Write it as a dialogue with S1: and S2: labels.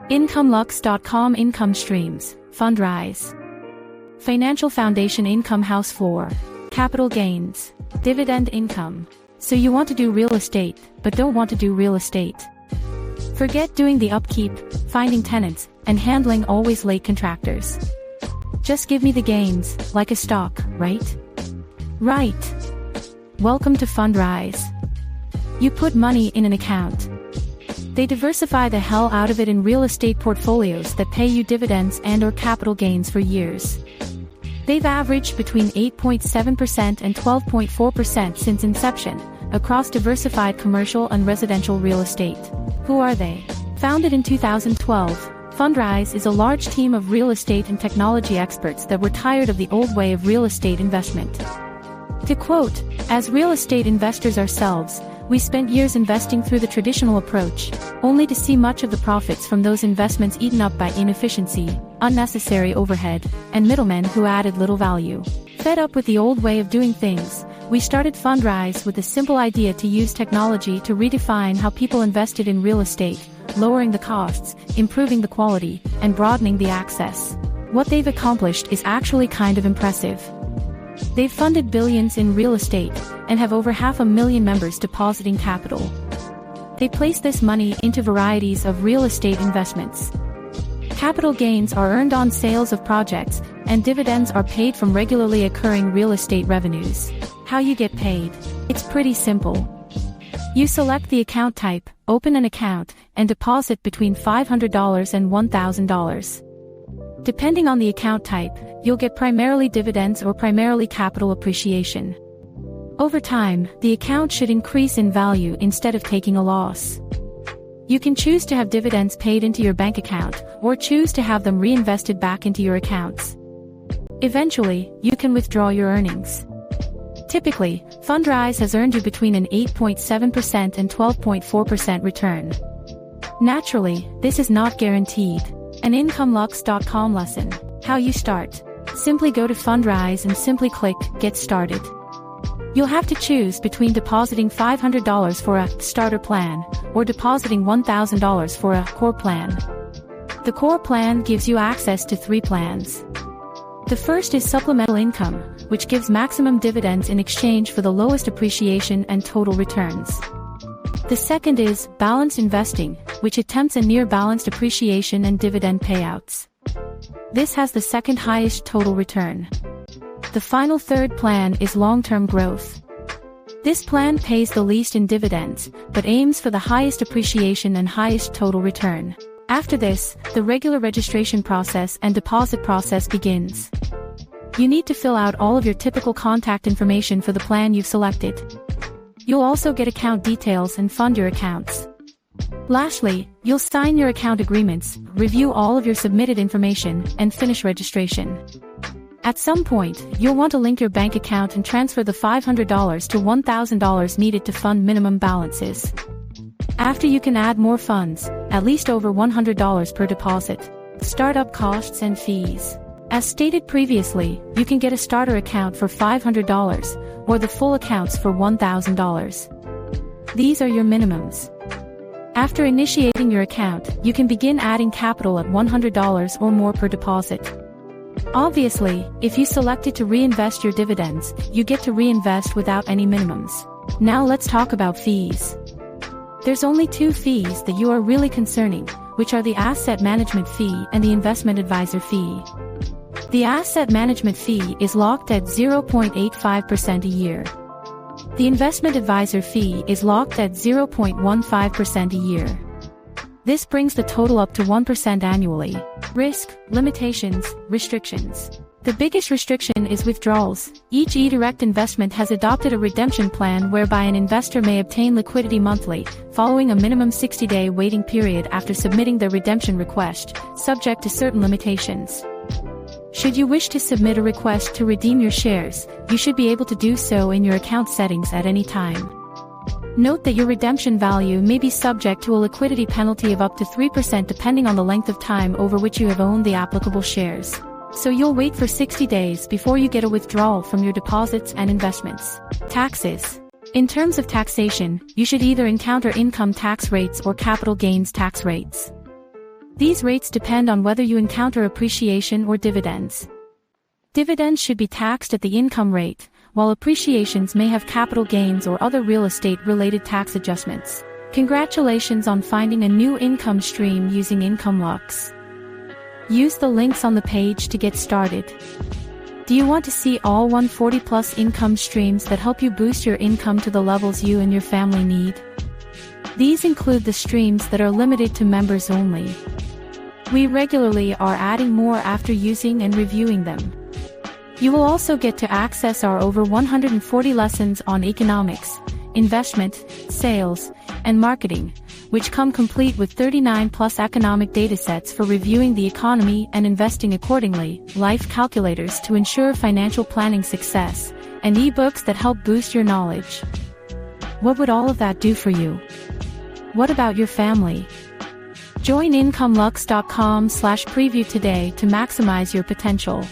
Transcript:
S1: IncomeLuxe.com Income Streams, Fundrise. Financial Foundation Income House 4. Capital Gains. Dividend Income. So you want to do real estate, but don't want to do real estate. Forget doing the upkeep, finding tenants, and handling always late contractors. Just give me the gains, like a stock, right? Right. Welcome to Fundrise. You put money in an account. They diversify the hell out of it in real estate portfolios that pay you dividends and/or capital gains for years. They've averaged between 8.7% and 12.4% since inception, across diversified commercial and residential real estate. Who are they? Founded in 2012, Fundrise is a large team of real estate and technology experts that were tired of the old way of real estate investment. To quote, "As real estate investors ourselves, we spent years investing through the traditional approach, only to see much of the profits from those investments eaten up by inefficiency, unnecessary overhead, and middlemen who added little value. Fed up with the old way of doing things, we started Fundrise with the simple idea to use technology to redefine how people invested in real estate, lowering the costs, improving the quality, and broadening the access. What they've accomplished is actually kind of impressive. They've funded billions in real estate, and have over 500,000 members depositing capital. They place this money into varieties of real estate investments. Capital gains are earned on sales of projects, and dividends are paid from regularly occurring real estate revenues. How you get paid? It's pretty simple. You select the account type, open an account, and deposit between $500 and $1,000. Depending on the account type, you'll get primarily dividends or primarily capital appreciation. Over time, the account should increase in value instead of taking a loss. You can choose to have dividends paid into your bank account, or choose to have them reinvested back into your accounts. Eventually, you can withdraw your earnings. Typically, Fundrise has earned you between an 8.7% and 12.4% return. Naturally, this is not guaranteed. An IncomeLuxe.com lesson. How you start. Simply go to Fundrise and simply click Get Started. You'll have to choose between depositing $500 for a starter plan, or depositing $1,000 for a core plan. The core plan gives you access to 3 plans. The first is supplemental income, which gives maximum dividends in exchange for the lowest appreciation and total returns. The second is balanced investing, which attempts a near balanced appreciation and dividend payouts. This has the second highest total return. The final third plan is long-term growth. This plan pays the least in dividends, but aims for the highest appreciation and highest total return. After this, the regular registration process and deposit process begins. You need to fill out all of your typical contact information for the plan you've selected. You'll also get account details and fund your accounts. Lastly, you'll sign your account agreements, review all of your submitted information, and finish registration. At some point, you'll want to link your bank account and transfer the $500 to $1,000 needed to fund minimum balances. After, you can add more funds, at least over $100 per deposit. Startup costs and fees. As stated previously, you can get a starter account for $500, or the full accounts for $1,000. These are your minimums. After initiating your account, you can begin adding capital at $100 or more per deposit. Obviously, if you selected to reinvest your dividends, you get to reinvest without any minimums. Now let's talk about fees. There's only 2 fees that you are really concerning, which are the asset management fee and the investment advisor fee. The asset management fee is locked at 0.85% a year. The investment advisor fee is locked at 0.15% a year. This brings the total up to 1% annually. Risk, limitations, restrictions. The biggest restriction is withdrawals. Each eDirect investment has adopted a redemption plan whereby an investor may obtain liquidity monthly, following a minimum 60-day waiting period after submitting their redemption request, subject to certain limitations. Should you wish to submit a request to redeem your shares, you should be able to do so in your account settings at any time. Note that your redemption value may be subject to a liquidity penalty of up to 3% depending on the length of time over which you have owned the applicable shares. So you'll wait for 60 days before you get a withdrawal from your deposits and investments. Taxes. In terms of taxation, you should either encounter income tax rates or capital gains tax rates. These rates depend on whether you encounter appreciation or dividends. Dividends should be taxed at the income rate, while appreciations may have capital gains or other real estate-related tax adjustments. Congratulations on finding a new income stream using IncomeLuxe. Use the links on the page to get started. Do you want to see all 140+ income streams that help you boost your income to the levels you and your family need? These include the streams that are limited to members only. We regularly are adding more after using and reviewing them. You will also get to access our over 140 lessons on economics, investment, sales, and marketing, which come complete with 39+ economic datasets for reviewing the economy and investing accordingly, life calculators to ensure financial planning success, and ebooks that help boost your knowledge. What would all of that do for you? What about your family? Join IncomeLuxe.com/preview today to maximize your potential.